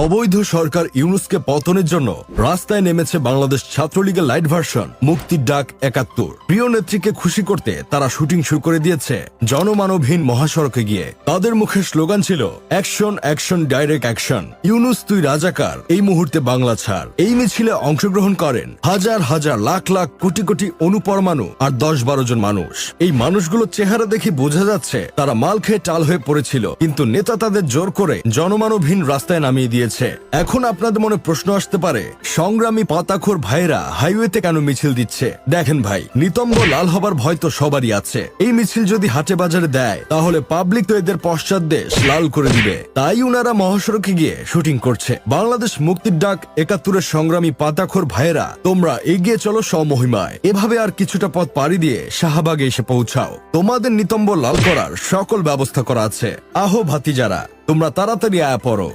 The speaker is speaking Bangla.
অবৈধ সরকার ইউনূসকে পতনের জন্য রাস্তায় নেমেছে বাংলাদেশ ছাত্রলীগের লাইট ভার্সন মুক্তির ডাক ৭১। প্রিয় নেত্রীকে খুশি করতে তারা শুটিং শুরু করে দিয়েছে জনমানবহীন মহাসড়কে গিয়ে। তাদের মুখে স্লোগান ছিল action action direct action, Yunus তুই রাজাকার, এই মুহূর্তে বাংলা ছাড়। এই মিছিলে অংশগ্রহণ করেন হাজার হাজার লাখ লাখ কোটি কোটি অনুপরমাণু আর ১০-১২ জন মানুষ। এই মানুষগুলোর চেহারা দেখে বোঝা যাচ্ছে তারা মাল খেয়ে টাল হয়ে পড়েছিল, কিন্তু নেতা তাদের জোর করে জনমানবহীন রাস্তায় নামিয়ে দিয়েছে। এখন আপনাদের মনে প্রশ্ন আসতে পারে, সংগ্রামী পাতাখোর ভাইরা হাইওয়েতে কেন মিছিল দিচ্ছে? দেখেন ভাই, নিতম্ব লাল হবার ভয় তো সবারই আছে। এই মিছিল যদি হাটে বাজারে দেয় তাহলে পাবলিক তো এদের পশ্চাৎ দেশ লাল করে দিবে। তাই উনারা মহাসড়কে গিয়ে শুটিং করছে। বাংলাদেশ মুক্তির ডাক ৭১-এর সংগ্রামী পাতাখোর ভাইরা, তোমরা এগিয়ে চলো স্বমহিমায়। এভাবে আর কিছুটা পথ পাড়ি দিয়ে শাহবাগে এসে পৌঁছাও। তোমাদের নিতম্ব লাল করার সকল ব্যবস্থা করা আছে। আহো ভাতিজারা, তোমরা তাড়াতাড়ি আয়া পড়ো।